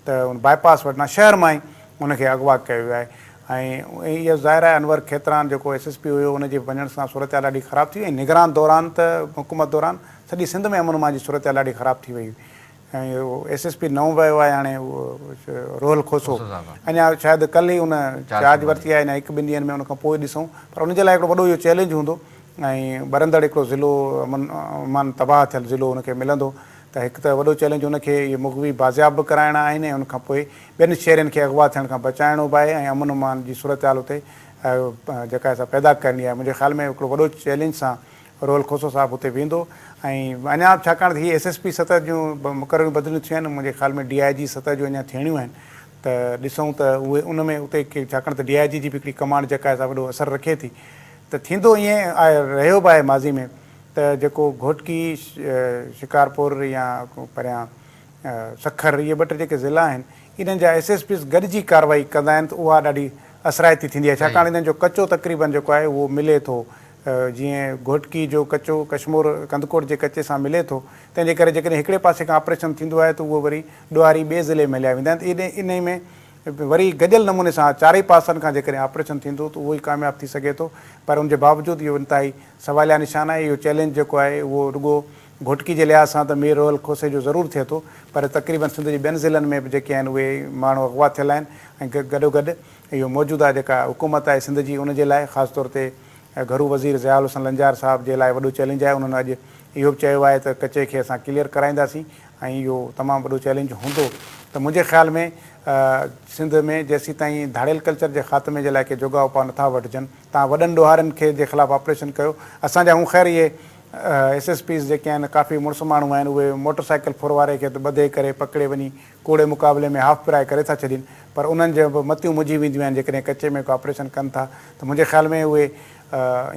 त बाईपास वटां शहर मां ई उनखे अगवा कयो वियो आहे। ऐं इहा ज़ाहिर आहे अनवर खेतरान जेको SSP हुयो उनजे वञण सां सूरत हाल ॾाढी ख़राबु थी वई। निगरान दौरान त हुकूमत दौरान सॼी सिंध में अमन अमान जी सूरत हाल ॾाढी ख़राबु थी वई ऐं उहो SSP नओं वियो आहे हाणे उहो रोहल खोसो, अञा शायदि कल्ह ई उन चार्ज वरिती आहे, अञा 1-2 ॾींहंनि में उनखां पोइ ॾिसूं, पर उनजे लाइ हिकिड़ो वॾो इहो चैलेंज हूंदो ऐं बरंदड़ हिकिड़ो ज़िलो अमन तबाह थियल ज़िलो उनखे मिलंदो, त हिकु त वॾो चैलेंज उनखे इहे मुग़वी बाज़ियाब बि कराइणा आहिनि ऐं उनखां पोइ ॿियनि शहरनि खे अगवा थियण खां बचाइणो बि आहे ऐं अमन अमान जी सूरत हाल उते जेका असां पैदा करणी आहे। मुंहिंजे ख़्याल में हिकिड़ो वॾो चैलेंज सां रोहल खोसो साहिबु हुते वेंदो ऐं अञा छाकाणि त हीअ SSP सतह जूं मुक़ररियूं बदिलियूं थियूं आहिनि, मुंहिंजे ख़्याल में DIG सतह जूं अञा थियणियूं आहिनि, त ॾिसूं त उहे उन में उते छाकाणि त DIG जी बि हिकिड़ी कमांड जेका आहे वॾो असरु रखे थी, त थींदो ईअं आहे, रहियो बि आहे माज़ी में त जेको घोटकी शिकारपुर या परियां सखर इहे 2-3 जेके ज़िला आहिनि इन्हनि जा SSPs गॾिजी कार्रवाई कंदा आहिनि त उहा ॾाढी असराइती थींदी आहे, छाकाणि इन्हनि जो कचो तक़रीबन जेको आहे उहो मिले थो, जीअं घोटकी जो कचो कश्मीर कंदकोट जे कचे सां मिले थो, तंहिंजे करे जेकॾहिं हिकिड़े पासे खां ऑपरेशन थींदो आहे त उहो वरी ॾुआरी ॿिए ज़िले में लिया वेंदा आहिनि, त इन में वरी गॾियल नमूने सां चारई पासनि खां जेकॾहिं ऑपरेशन थींदो त उहो ई कामयाबु थी सघे थो। पर उनजे बावजूदि इहो इंतिहाई सवालिया निशान आहे। इहो चैलेंज जेको आहे उहो रुॻो घोटकी जे लिहाज़ सां त मीर रोहल खोसे जो ज़रूरु थिए थो, पर तक़रीबन सिंध जे ॿियनि ज़िलनि में बि जेके आहिनि उहे माण्हू अगवा थियल आहिनि ऐं गॾोगॾु इहो मौजूदा जेका हुकूमत आहे सिंध जी उनजे लाइ ख़ासि तौर ते घरू वज़ीर ज़ियाउल हसन लंजार साहब जे लाइ वॾो चैलेंज आहे। उन्हनि अॼु इहो बि चयो आहे त कचे खे असां क्लियर कराईंदासीं ऐं इहो तमामु वॾो चैलेंज हूंदो। त मुंहिंजे ख़्याल में सिंध में जेसीं ताईं धाड़ियल कल्चर जे ख़ात्मे जे लाइ के जोगा उपाउ नथा वठिजनि, तव्हां वॾनि ॾोहारनि खे जे ख़िलाफ़ु ऑपरेशन कयो। असांजा हू ख़ैर इहे SSPs जेके आहिनि काफ़ी मुड़ुस माण्हू आहिनि, उहे मोटरसाइकिल फुर वारे खे त ॿधे करे पकिड़े वञी कूड़े मुक़ाबले में हाफ़ पिराए करे था छॾीनि, पर उन्हनि जो बि मतियूं मुझी वेंदियूं आहिनि जेकॾहिं कचे में को ऑपरेशन कनि था। त मुंहिंजे ख़्याल में उहे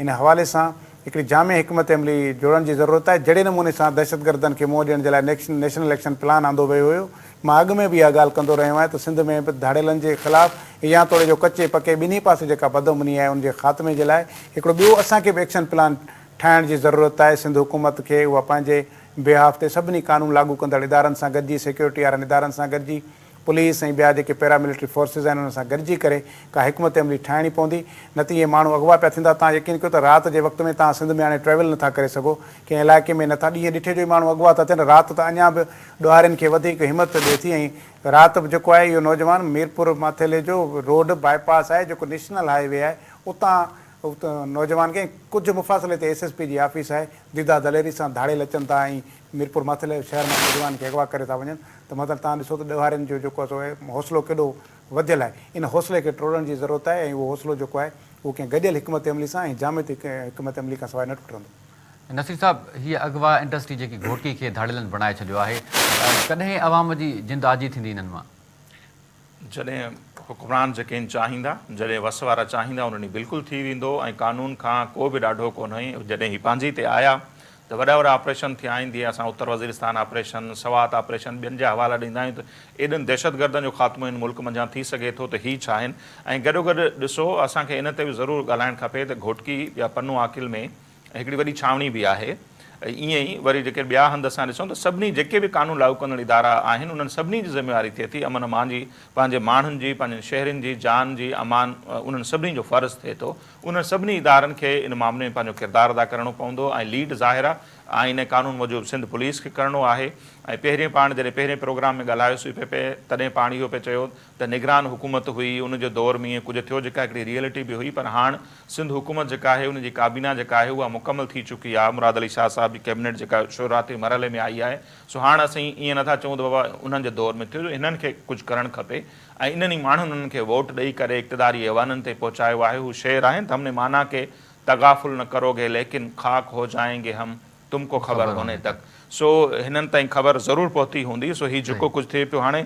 इन हवाले सां हिकिड़ी जामे हिकमत अमली जोड़ण जी ज़रूरत आहे। जहिड़े नमूने सां दहशतगर्दनि खे मुंहुं ॾियण जे लाइ नेशनल एक्शन प्लान आंदो वियो हुयो, मां अॻु में बि इहा ॻाल्हि कंदो रहियो आहियां त सिंध में बि धाड़ियलनि जे ख़िलाफ़ु या तोड़े जो कचे पके ॿिन्ही पासे जेका बदअमनी आहे उनजे ख़ात्मे जे लाइ हिकिड़ो ॿियो असांखे बि एक्शन प्लान ठाहिण जी ज़रूरत आहे। सिंध हुकूमत खे उहा पंहिंजे बिहाफ ते सभिनी कानून लागू कंदड़ इदारनि सां गॾिजी, सिक्योरिटी वारनि इदारनि सां गॾिजी, पुलिस ऐं ॿिया जेके पैरामिलिट्री फोर्सिस आहिनि उन सां गॾिजी करे का हिकमत अमली ठाहिणी पवंदी, न त इहे माण्हू अगवा पिया थींदा। तव्हां यकीन कयो त राति जे वक़्त में तव्हां सिंध में हाणे ट्रेवल नथा करे सघो, कंहिं इलाइक़े में नथा, ॾींहं ॾिठे जो ई माण्हू अगवा था थियनि, राति त अञा बि ॾोहारियुनि खे वधीक हिमत ॾिए थी। ऐं राति बि जेको आहे इहो नौजवान मीरपुर माथेले जो रोड बाईपास आहे जेको नेशनल हाईवे आहे, उतां नौजवान खे कुझु मुफ़ासिले ते SSP जी ऑफिस आहे, दीदा दलेरी सां धाड़ियल अचनि था ऐं मीरपुर माथेले शहर मां नौजवान खे अगवा करे था वञनि। त मतिलबु तव्हां ॾिसो त ॾोहारियुनि जो जेको आहे हौसलो केॾो वधियल आहे। इन हौसले खे टोड़ण जी ज़रूरत आहे ऐं उहो हौसलो जेको आहे उहो कंहिं गॾियल हिकमत अमली सां ऐं जामिती हिकमत अमली खां सवाइ न टुटंदो। नसीर साहब, हीअ अगवा इंडस्ट्री जेकी घोटकी खे धाड़ियलनि बणाए छॾियो आहे, कॾहिं आवाम जी जिंद आजी थींदी इन्हनि मां? जॾहिं हुक्मरान जेके आहिनि चाहींदा, जॾहिं वस वारा चाहींदा, उन्हनि बिल्कुलु थी वेंदो ऐं कानून खां को बि ॾाढो कोन्हे। जॾहिं ही पंहिंजी ते आया त वॾा वॾा ऑपरेशन थिया आहिनि जीअं असां उत्तर वज़ीरिस्तान ऑपरेशन, सवात ऑपरेशन, ॿियनि जा हवाला ॾींदा आहियूं त एॾनि दहशतगर्दनि जो ख़ात्मो हिन मुल्क मंझां थी सघे थो त ही छा आहिनि। ऐं गॾोगॾु ॾिसो असांखे इन ते बि ज़रूरु ॻाल्हाइणु खपे त घोटकी या पन्नू आकिल में हिकिड़ी वॾी छावनी बि आहे। ईअं ई वरी जेके ॿिया हंधि असां ॾिसूं त सभिनी जेके बि कानून लागू कंदड़ इदारा आहिनि उन्हनि सभिनी जी ज़िम्मेवारी थिए थी अमन अमान जी, पंहिंजे माण्हुनि जी, पंहिंजनि शहरनि जी जान जी अमान, उन्हनि सभिनी जो फ़र्ज़ु थिए थो। उन्हनि सभिनी इदारनि खे इन मामले में पंहिंजो किरदारु अदा करणो पवंदो ऐं लीड ज़ाहिर आहे आईन कानून मूजिबि सिंध पुलिस खे करिणो आहे। ऐं पहिरें पाण जॾहिं पहिरें प्रोग्राम में ॻाल्हायोसीं पिए तॾहिं पाण इहो पिए चयो त निगरान हुकूमत हुई, उनजे दौर में ईअं कुझु थियो, जेका हिकिड़ी रियलिटी बि हुई। पर हाणे सिंध हुकूमत जेका आहे उनजी काबीना जेका आहे उहा मुकमल थी चुकी आहे। मुराद अली शाह साहब जी कैबिनेट जेका शुरूआती मरहले में आई आहे। सो हाणे असीं ईअं नथा चऊं त बाबा उन्हनि जे दौर में थियो, हिननि खे कुझु करणु खपे ऐं इन्हनि ई माण्हुनि उन्हनि खे वोट ॾेई करे इक़्तिदारी ऐवाननि ते पहुचायो आहे। हू शेर आहिनि त हमने माना के तगाफुल न करोगे लेकिन खाक हो जाएंगे हम, तुमको ख़बर होने तक। सो हिननि ताईं ख़बर ज़रूरु पहुती हूंदी। सो हीउ जेको कुझु थिए पियो हाणे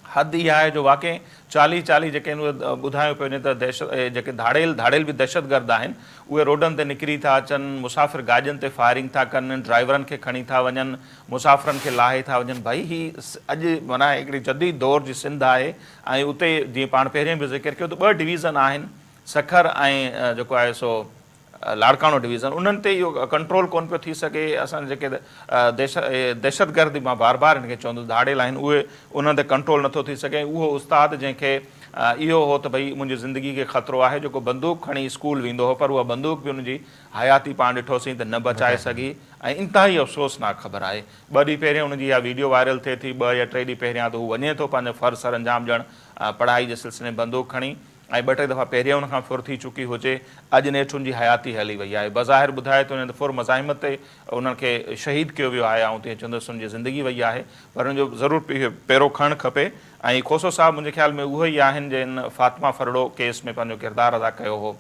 हद इहा आहे जो वाक़ई 40 जेके आहिनि उहे ॿुधायो पियो वञे त जेके धाड़ेल बि दहशतगर्द आहिनि उहे रोडनि ते निकिरी था अचनि, मुसाफ़िर गाॾियुनि ते फायरिंग था कनि, ड्राइवरनि खे खणी था वञनि, मुसाफ़िरनि खे लाहे था वञनि। भाई ही अॼु माना हिकिड़ी जदीद दौर जी सिंध आहे। ऐं उते जीअं पाण पहिरें बि ज़िक्र कयो त 2 डिवीज़न आहिनि, सखर ऐं जेको आहे सो लाड़काणो डिवीज़न, उन्हनि ते इहो कंट्रोल कोन पियो थी सघे। असां जेके दहशतगर्द मां बार बार हिनखे चवंदुसि धाड़ेल आहिनि उहे उन्हनि ते कंट्रोल नथो थी सघे। उहो उस्ताद जंहिंखे इहो हो त भई मुंहिंजी ज़िंदगी खे ख़तरो आहे, जेको बंदूक खणी स्कूल वेंदो हो, पर उहा बंदूक बि उनजी हयाती पाण ॾिठोसीं त न बचाए सघी। ऐं इंतिहाई अफ़सोसनाक ख़बर आहे। 2 ॾींहं पहिरियों उनजी इहा वीडियो वायरल थिए थी, 2 या 3 ॾींहं पहिरियां त हू वञे थो पंहिंजो फ़र्ज़ सर अंजाम ॾियणु पढ़ाई जे सिलसिले में बंदूक खणी, ऐं 2-3 दफ़ा पहिरियों हुन खां फुर थी चुकी हुजे। अॼु नेठि उनजी हयाती हली वई आहे। बज़ाहिर ॿुधाए थो त फुर मज़ाहिमत ते उन्हनि खे शहीद कयो वियो आहे। ऐं तीअं चवंदुसि उनजी ज़िंदगी वई आहे, पर हुनजो ज़रूरु पहिरों खणणु खपे। ऐं खोसो साहब मुंहिंजे ख़्याल में उहो ई आहिनि जिन फातिमा फरड़ो केस में पंहिंजो किरदारु अदा कयो हो।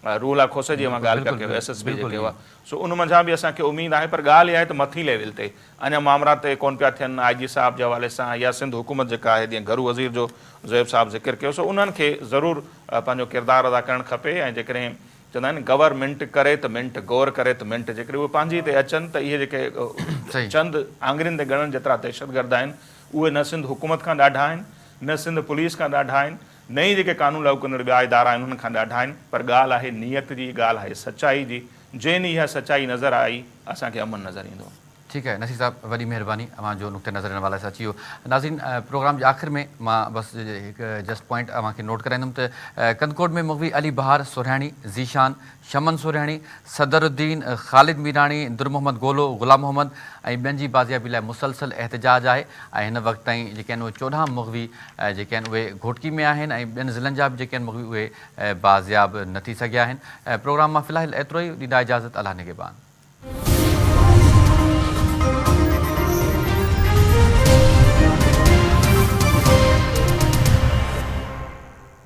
रूला खोसे जी मां ॻाल्हि पिया कयो, SSB जेके हुआ। सो उन मंझां बि असांखे उमेदु आहे, पर ॻाल्हि इहा आहे त मथी लेवल ते अञा मामला ते कोन पिया थियनि IG साहब जे हवाले सां, या सिंध हुकूमत जेका आहे जीअं घरू वज़ीर जो ज़ुएब साहब ज़िक्र कयो। सो उन्हनि खे ज़रूरु पंहिंजो किरदारु अदा करणु खपे। ऐं जेकॾहिं चवंदा आहिनि गवर्नमेंट करे त मिंट, गौर करे त मिंट, जेकॾहिं उहे पंहिंजी ते अचनि त इहे जेके चंद आङुरियुनि ते ॻणनि जेतिरा दहशतगर्द आहिनि उहे न सिंध हुकूमत खां ॾाढा आहिनि, न सिंध पुलिस खां ॾाढा आहिनि, न ई जेके कानून लागू कंदड़ ॿिया इदारा आहिनि उन्हनि खां ॾाढा आहिनि। पर ॻाल्हि आहे नियत जी, ॻाल्हि आहे सचाई जी। जंहिं ॾींहुं इहा सचाई नज़र आई असांखे अमन नज़र ईंदो। ठीक है नसीर साहब, वॾी महिरबानी अवां जो नुक़्ते नज़र हिन वाले सां अची वियो। नाज़रीन, प्रोग्राम जे आख़िर में मां बसि हिकु जस्ट पॉइंट अवांखे नोट कराईंदुमि त कंदकोट में मुग़वी अली बहार सुरहाणी, ज़ीशान, शमन सुरहाणी, सदरुद्दीन, ख़ालिद मीराणी, दुर मोहम्मद गोलो, ग़ुलाम मोहम्मद ऐं ॿियनि जी बाज़ियाबी लाइ मुसलसल एहतजाज आहे। ऐं हिन वक़्त ताईं जेके आहिनि उहे 14 मुग़वी जेके आहिनि उहे घोटकी में आहिनि ऐं ॿियनि ज़िलनि जा बि जेके आहिनि मुग़वी उहे बाज़ियाब न थी सघिया आहिनि। प्रोग्राम मां फ़िलहाल एतिरो ई, ॾींदा इजाज़त। अल्लाह निगहबान।